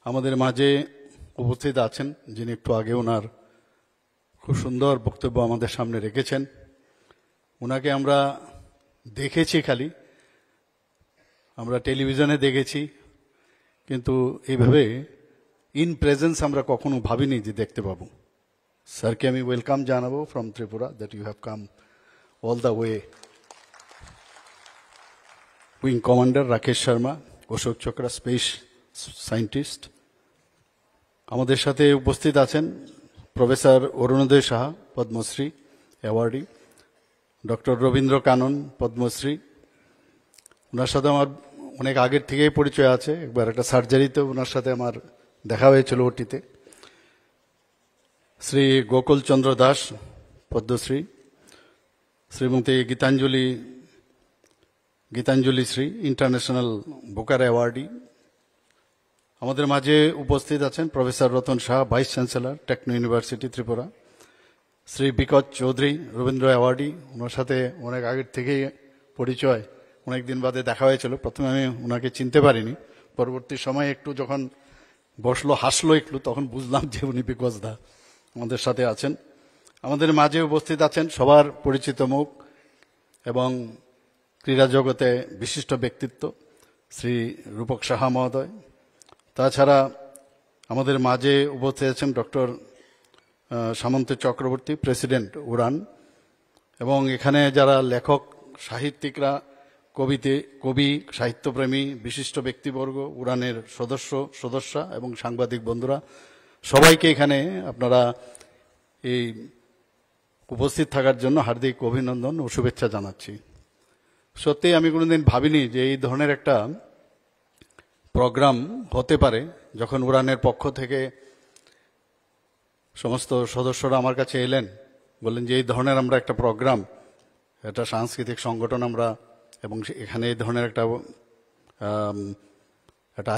আমাদের মাঝে উপস্থিত আছেন যিনি একটু আগে ওনার খুব সুন্দর বক্তব্য আমাদের সামনে রেখেছেন। ওনাকে আমরা দেখেছি, খালি আমরা টেলিভিশনে দেখেছি, কিন্তু এইভাবে ইন প্রেজেন্স আমরা কখনো ভাবিনি যে দেখতে পাবো। স্যারকে আমি ওয়েলকাম জানাবো from Tripura, that you have come all the way. Wing commander Rakesh Sharma, Ashoka Chakra space scientist. আমাদের সাথে উপস্থিত আছেন professor Arunoday Saha, Padmashri awardee, doctor Rabindra Kanan, Padmashri. ওনার সাথে আমার অনেক আগের থেকেই পরিচয় আছে, একবার একটা সার্জারিতে ওনার সাথে আমার দেখা হয়েছিল ওটিতে। Shri Gokul Chandra Das, Padmashri. Shrimati Geetanjali Shree, international Booker awardee. আমাদের মাঝে উপস্থিত আছেন professor Ratan Shah, vice chancellor, Techno University Tripura. Shri Bikat Chowdhury, Rabindra awardee. ওনার সাথে অনেক আগের থেকেই পরিচয়, অনেক দিন বাদে দেখা হয়েছিল। প্রথমে আমি ওনাকে চিনতে পারিনি, পরবর্তী সময়ে একটু যখন বসলো হাসলো একটু, তখন বুঝলাম যে উনি বিকজ দা আমাদের সাথে আছেন। আমাদের মাঝে উপস্থিত আছেন সবার পরিচিত মুখ এবং ক্রীড়া জগতে বিশিষ্ট ব্যক্তিত্ব শ্রী রূপক সাহা মহোদয়। তাছাড়া আমাদের মাঝে উপস্থিত আছেন ডক্টর সামন্ত চক্রবর্তী, প্রেসিডেন্ট উড়ান। এবং এখানে যারা লেখক, সাহিত্যিকরা, কবি, সাহিত্যপ্রেমী, বিশিষ্ট ব্যক্তিবর্গ, উড়ানের সদস্যা এবং সাংবাদিক বন্ধুরা, সবাইকে এখানে আপনারা এই উপস্থিত থাকার জন্য হার্দিক অভিনন্দন ও শুভেচ্ছা জানাচ্ছি। সত্যি আমি কোনোদিন ভাবিনি যে এই ধরনের একটা প্রোগ্রাম হতে পারে। যখন উড়ানের পক্ষ থেকে সমস্ত সদস্যরা আমার কাছে এলেন, বললেন যে এই ধরনের আমরা একটা প্রোগ্রাম, একটা সাংস্কৃতিক সংগঠন আমরা, এবং এখানে এই ধরনের একটা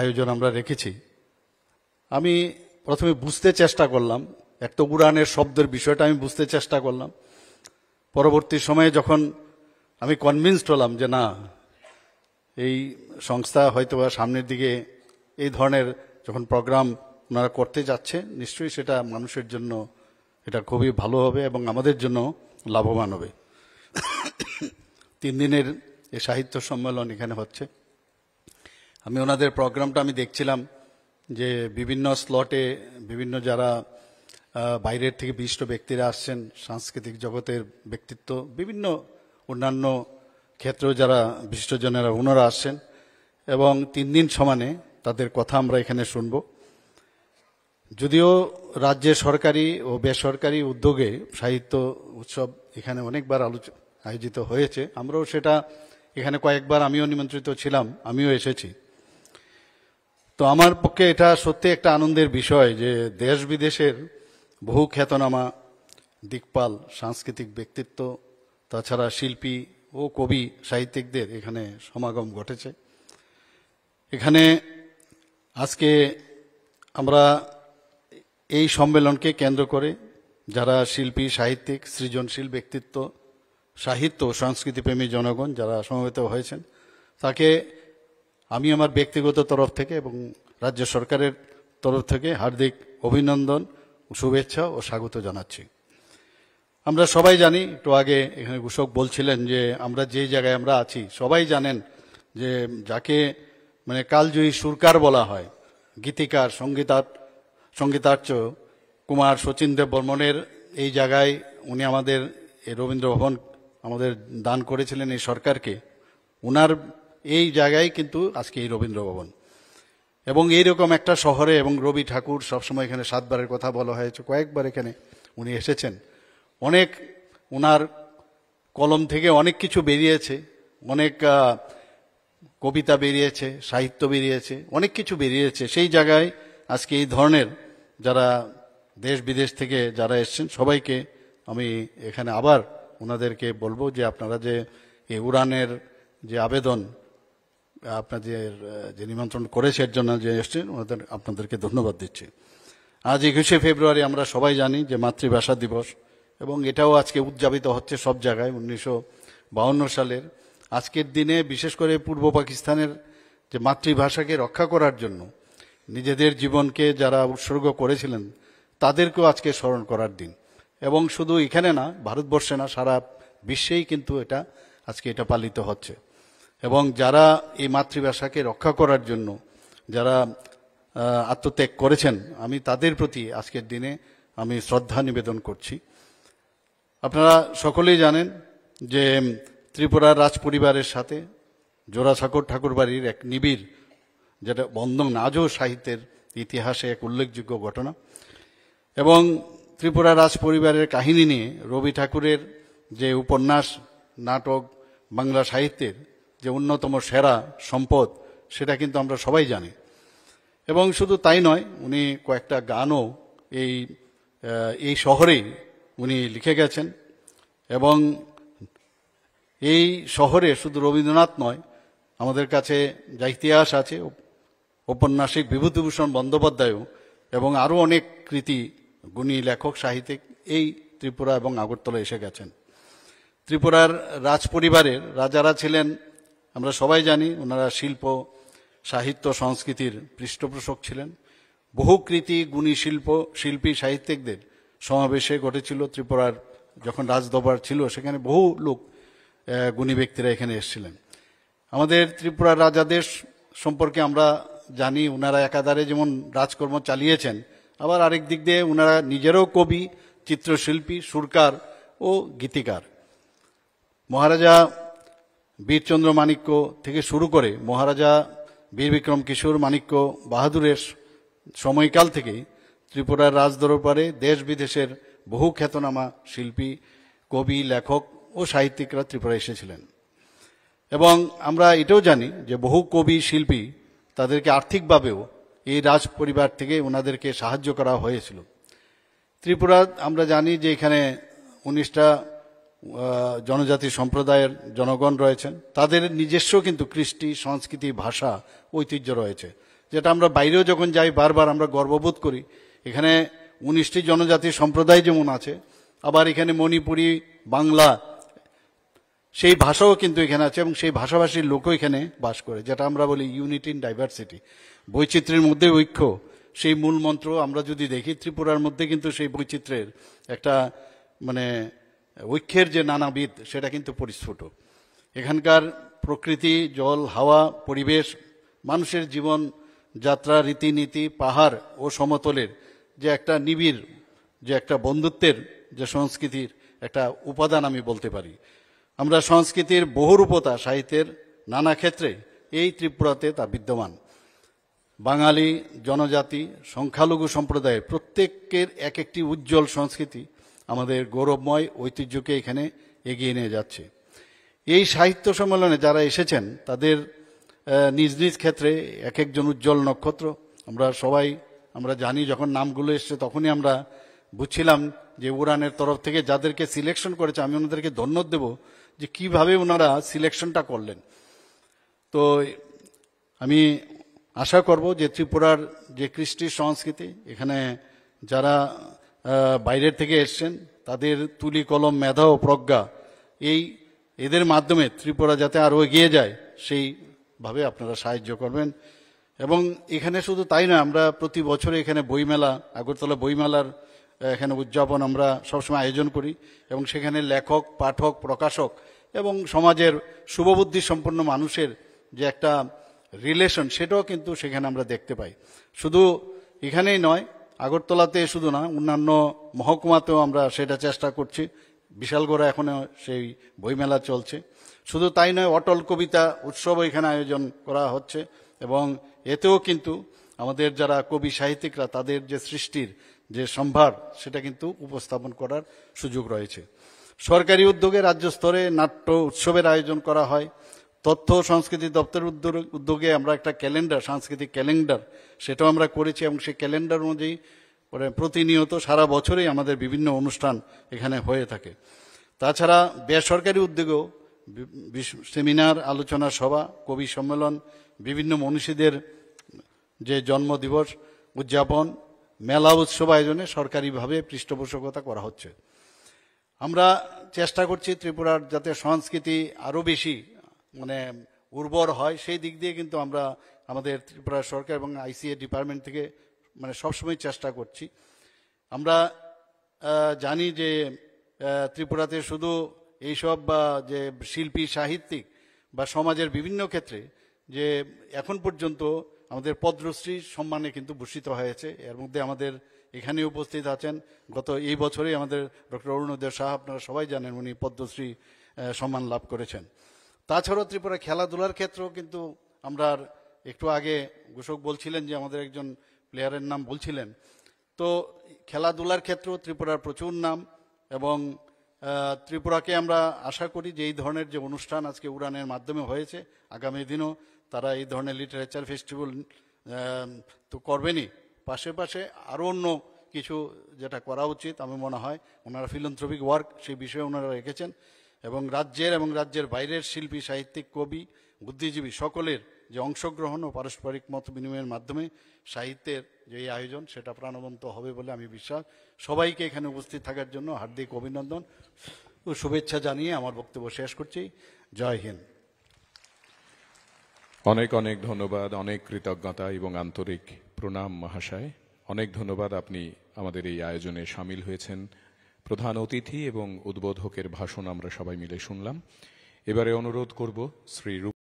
আয়োজন আমরা রেখেছি। আমি প্রথমে বুঝতে চেষ্টা করলাম, এক তো উড়ানের শব্দের বিষয়টা আমি বুঝতে চেষ্টা করলাম। পরবর্তী সময়ে যখন আমি কনভিন্সড হলাম যে না, এই সংস্থা হয়তো সামনের দিকে এই ধরনের যখন প্রোগ্রাম ওনারা করতে যাচ্ছে, নিশ্চয়ই সেটা মানুষের জন্য এটা খুবই ভালো হবে এবং আমাদের জন্য লাভবান হবে। 3 দিনের এই সাহিত্য সম্মেলন এখানে হচ্ছে। আমি ওনাদের প্রোগ্রামটা আমি দেখছিলাম যে বিভিন্ন স্লটে বিভিন্ন যারা বাইরের থেকে বিশিষ্ট ব্যক্তিরা আসছেন, সাংস্কৃতিক জগতের ব্যক্তিত্ব, বিভিন্ন অন্যান্য ক্ষেত্রেও যারা বিশিষ্টজনেরা ওনারা আসছেন, এবং 3 দিন সমানে তাদের কথা আমরা এখানে শুনব। যদিও রাজ্যের সরকারি ও বেসরকারি উদ্যোগে সাহিত্য উৎসব এখানে অনেকবার আয়োজিত হয়েছে, আমরাও সেটা এখানে কয়েকবার, আমিও নিমন্ত্রিত ছিলাম, আমিও এসেছি। তো আমার পক্ষে এটা সত্যি একটা আনন্দের বিষয় যে দেশ বিদেশের বহু খ্যাতনামা দিকপাল, সাংস্কৃতিক ব্যক্তিত্ব, তাছাড়া শিল্পী ও কবি সাহিত্যিকদের এখানে সমাগম ঘটেছে। এখানে আজকে আমরা এই সম্মেলনকে কেন্দ্র করে যারা শিল্পী, সাহিত্যিক, সৃজনশীল ব্যক্তিত্ব, সাহিত্য ও সংস্কৃতিপ্রেমী জনগণ যারা সমবেত হয়েছেন, তাকে আমি আমার ব্যক্তিগত তরফ থেকে এবং রাজ্য সরকারের তরফ থেকে হার্দিক অভিনন্দন, শুভেচ্ছা ও স্বাগত জানাচ্ছি। আমরা সবাই জানি, একটু আগে এখানে ঘোষক বলছিলেন যে আমরা যে জায়গায় আমরা আছি, সবাই জানেন যে যাকে মানে কালজয়ী সুরকার বলা হয়, গীতিকার, সঙ্গীতার্য কুমার শচীন্দ্র বর্মনের এই জায়গায় উনি আমাদের এই রবীন্দ্র ভবন আমাদের দান করেছিলেন এই সরকারকে। ওনার এই জায়গায় কিন্তু আজকে এই রবীন্দ্র ভবন, এবং এইরকম একটা শহরে, এবং রবি ঠাকুর সবসময় এখানে 7 বারের কথা বলা হয়েছে, কয়েকবার এখানে উনি এসেছেন। অনেক ওনার কলম থেকে অনেক কিছু বেরিয়েছে, অনেক কবিতা বেরিয়েছে, সাহিত্য বেরিয়েছে, অনেক কিছু বেরিয়েছে। সেই জায়গায় আজকে এই ধরনের যারা দেশ বিদেশ থেকে যারা এসছেন সবাইকে আমি এখানে আবার ওনাদেরকে বলবো যে আপনারা যে এই উড়ানের যে আবেদন আপনাদের যে নিমন্ত্রণ করেছে এর জন্য যে এসছেন, আপনাদেরকে ধন্যবাদ দিচ্ছি। আজ 21শে ফেব্রুয়ারি আমরা সবাই জানি যে মাতৃভাষা দিবস, এবং এটাও আজকে উদযাপিত হচ্ছে সব জায়গায়। 1952 সালের আজকের দিনে বিশেষ করে পূর্ব পাকিস্তানের যে মাতৃভাষাকে রক্ষা করার জন্য নিজেদের জীবনকে যারা উৎসর্গ করেছিলেন তাদেরকেও আজকে স্মরণ করার দিন। এবং শুধু এখানে না, ভারতবর্ষে না, সারা বিশ্বেই কিন্তু আজকে এটা পালিত হচ্ছে। এবং যারা এই মাতৃভাষাকে রক্ষা করার জন্য যারা আত্মত্যাগ করেছেন, আমি তাদের প্রতি আজকের দিনে আমি শ্রদ্ধা নিবেদন করছি। আপনারা সকলেই জানেন যে ত্রিপুরার রাজ পরিবারের সাথে জোড়াসাঁকোর ঠাকুরবাড়ির এক নিবিড় যেটা বন্ধন আজও সাহিত্যের ইতিহাসে এক উল্লেখযোগ্য ঘটনা। এবং ত্রিপুরা রাজ পরিবারের কাহিনী নিয়ে রবি ঠাকুরের যে উপন্যাস, নাটক, বাংলা সাহিত্যের যে অন্যতম সেরা সম্পদ, সেটা কিন্তু আমরা সবাই জানি। এবং শুধু তাই নয়, উনি কয়েকটা গানও এই শহরেই উনি লিখে গেছেন। এবং এই শহরে শুধু রবীন্দ্রনাথ নয়, আমাদের কাছে যা ইতিহাস আছে, ঔপন্যাসিক বিভূতিভূষণ বন্দ্যোপাধ্যায়ও এবং আরও অনেক কৃতি গুণী লেখক সাহিত্যিক এই ত্রিপুরা এবং আগরতলা এসে গেছেন। ত্রিপুরার রাজ পরিবারের রাজারা ছিলেন, আমরা সবাই জানি, ওনারা শিল্প, সাহিত্য, সংস্কৃতির পৃষ্ঠপোষক ছিলেন। বহু কৃতি গুণী শিল্পী সাহিত্যিকদের সমাবেশে ঘটেছিল ত্রিপুরার যখন রাজদরবার ছিল, সেখানে বহু লোক গুণী ব্যক্তিরা এখানে এসেছিলেন। আমাদের ত্রিপুরার রাজাদের সম্পর্কে আমরা জানি, ওনারা একাধারে যেমন রাজকর্ম চালিয়েছেন, আবার আরেক দিক দিয়ে ওনারা নিজেরও কবি, চিত্রশিল্পী, সুরকার ও গীতিকার। মহারাজা বীরচন্দ্র মাণিক্য থেকে শুরু করে মহারাজা বীর বিক্রম কিশোর মাণিক্য বাহাদুরের সময়কাল থেকেই ত্রিপুরার রাজদরবারে দেশ বিদেশের বহু খ্যাতনামা শিল্পী, কবি, লেখক ও সাহিত্যিকরা ত্রিপুরা এসেছিলেন। এবং আমরা এটাও জানি যে বহু কবি, শিল্পী, তাদেরকে আর্থিকভাবেও এই রাজ পরিবার থেকে ওনাদেরকে সাহায্য করা হয়েছিল। ত্রিপুরা আমরা জানি যে এখানে 19টা জনজাতি সম্প্রদায়ের জনগণ রয়েছেন, তাদের নিজস্ব কিন্তু কৃষ্টি, সংস্কৃতি, ভাষা, ঐতিহ্য রয়েছে, যেটা আমরা বাইরেও যখন যাই বারবার আমরা গর্ববোধ করি। এখানে 19টি জনজাতি সম্প্রদায় যেমন আছে, আবার এখানে মণিপুরি, বাংলা, সেই ভাষাও কিন্তু এখানে আছে এবং সেই ভাষাভাষীর লোকও এখানে বাস করে, যেটা আমরা বলি ইউনিটি ইন ডাইভার্সিটি, বৈচিত্র্যের মধ্যে ঐক্য। সেই মূল মন্ত্র আমরা যদি দেখি, ত্রিপুরার মধ্যে কিন্তু সেই বৈচিত্র্যের একটা ঐক্যের যে নানাবিধ, সেটা কিন্তু পরিস্ফুট। এখানকার প্রকৃতি, জল, হাওয়া, পরিবেশ, মানুষের জীবন যাত্রা, রীতিনীতি, পাহাড় ও সমতলের যে একটা নিবিড়, যে একটা বন্ধুত্বের যে সংস্কৃতির একটা উপাদান আমি বলতে পারি। আমরা সংস্কৃতির বহুরূপতা সাহিত্যের নানা ক্ষেত্রে এই ত্রিপুরাতে তা বিদ্যমান। বাঙালি, জনজাতি, সংখ্যালঘু সম্প্রদায়ের প্রত্যেকের এক একটি উজ্জ্বল সংস্কৃতি আমাদের গৌরবময় ঐতিহ্যকে এখানে এগিয়ে নিয়ে যাচ্ছে। এই সাহিত্য সম্মেলনে যারা এসেছেন তাদের নিজ নিজ ক্ষেত্রে এক একজন উজ্জ্বল নক্ষত্র। আমরা সবাই জানি, যখন নামগুলো এসছে তখনই আমরা বুঝছিলাম যে উড়ানের তরফ থেকে যাদেরকে সিলেকশন করেছে, আমি ওনাদেরকে ধন্যবাদ দেব যে কিভাবে ওনারা সিলেকশনটা করলেন। তো আমি আশা করব যে ত্রিপুরার যে কৃষ্টি সংস্কৃতি, এখানে যারা বাইরের থেকে এসছেন তাদের তুলি কলম, মেধা ও প্রজ্ঞা, এদের মাধ্যমে ত্রিপুরা যাতে আরও এগিয়ে যায় সেইভাবে আপনারা সাহায্য করবেন। এবং এখানে শুধু তাই নয়, আমরা প্রতি বছর এখানে বইমেলা, আগরতলা বইমেলার এখানে উদযাপন আমরা সবসময় আয়োজন করি এবং সেখানে লেখক, পাঠক, প্রকাশক এবং সমাজের শুভবুদ্ধি সম্পন্ন মানুষের যে একটা রিলেশন, সেটাও কিন্তু সেখানে আমরা দেখতে পাই। শুধু এখানেই নয়, আগরতলাতে শুধু না, অন্যান্য মহকুমাতেও আমরা সেটা চেষ্টা করছি। বিশালগড়া এখনো সেই বইমেলা চলছে। শুধু তাই নয়, অটল কবিতা উৎসব এখানে আয়োজন করা হচ্ছে এবং এতেও কিন্তু আমাদের যারা কবি সাহিত্যিকরা তাদের যে সৃষ্টির যে সম্ভার, সেটা কিন্তু উপস্থাপন করার সুযোগ রয়েছে। সরকারি উদ্যোগে রাজ্য স্তরে নাট্য উৎসবের আয়োজন করা হয়। তথ্য সংস্কৃতি দপ্তরের উদ্যোগে আমরা একটা ক্যালেন্ডার, সাংস্কৃতিক ক্যালেন্ডার, সেটাও আমরা করেছি এবং সেই ক্যালেন্ডার অনুযায়ী প্রতিনিয়ত সারা বছরেই আমাদের বিভিন্ন অনুষ্ঠান এখানে হয়ে থাকে। তাছাড়া বেসরকারি উদ্যোগেও সেমিনার, আলোচনা সভা, কবি সম্মেলন, বিভিন্ন মনীষীদের যে জন্মদিবস উদযাপন, মেলা, উৎসব আয়োজনে সরকারিভাবে পৃষ্ঠপোষকতা করা হচ্ছে। আমরা চেষ্টা করছি ত্রিপুরার যাতে সংস্কৃতি আরও বেশি উর্বর হয়, সেই দিক দিয়ে কিন্তু আমরা আমাদের ত্রিপুরা সরকার এবং আইসিএ ডিপার্টমেন্ট থেকে মানে সবসময় চেষ্টা করছি। আমরা জানি যে ত্রিপুরাতে শুধু এইসব যে শিল্পী সাহিত্যিক বা সমাজের বিভিন্ন ক্ষেত্রে যে এখন পর্যন্ত আমাদের পদ্মশ্রী সম্মানে কিন্তু ভূষিত হয়েছে। এর মধ্যে আমাদের এখানে উপস্থিত আছেন গত এই বছরেই আমাদের ডক্টর অরুণোদয় শাহ, আপনারা সবাই জানেন উনি পদ্মশ্রী সম্মান লাভ করেছেন। তাছাড়াও ত্রিপুরা খেলাধুলার ক্ষেত্রেও কিন্তু আমরা একটু আগে ঘোষক বলছিলেন যে আমাদের একজন প্লেয়ারের নাম বলছিলেন, তো খেলাধুলার ক্ষেত্রেও ত্রিপুরার প্রচুর নাম। এবং ত্রিপুরাকে আমরা আশা করি যে এই ধরনের যে অনুষ্ঠান আজকে উড়ানের মাধ্যমে হয়েছে, আগামী দিনও তারা এই ধরনের লিটারেচার ফেস্টিভ্যাল তো করবেনই, পাশে পাশে আরও অন্য কিছু যেটা করা উচিত আমি মনে হয় ওনারা ফিলান্থ্রপিক ওয়ার্ক সেই বিষয়ে ওনারা রেখেছেন। এবং রাজ্যের বাইরের শিল্পী সাহিত্যিক কবি বুদ্ধিজীবী সকলের যে অংশগ্রহণ ও পারস্পরিক মত বিনিময়ের মাধ্যমে সাহিত্যের যে এই আয়োজন সেটা প্রাণবন্ত হবে বলে আমি বিশ্বাস। সবাইকে এখানে উপস্থিত থাকার জন্য হার্দিক অভিনন্দন ও শুভেচ্ছা জানিয়ে আমার বক্তব্য শেষ করছি। জয় হিন্দ। অনেক অনেক ধন্যবাদ, অনেক কৃতজ্ঞতা এবং আন্তরিক প্রণাম মহাশয়। অনেক ধন্যবাদ, আপনি আমাদের এই আয়োজনে সামিল হয়েছেন। প্রধান অতিথি এবং উদ্বোধকের ভাষণ আমরা সবাই মিলে শুনলাম। এবারে অনুরোধ করব শ্রী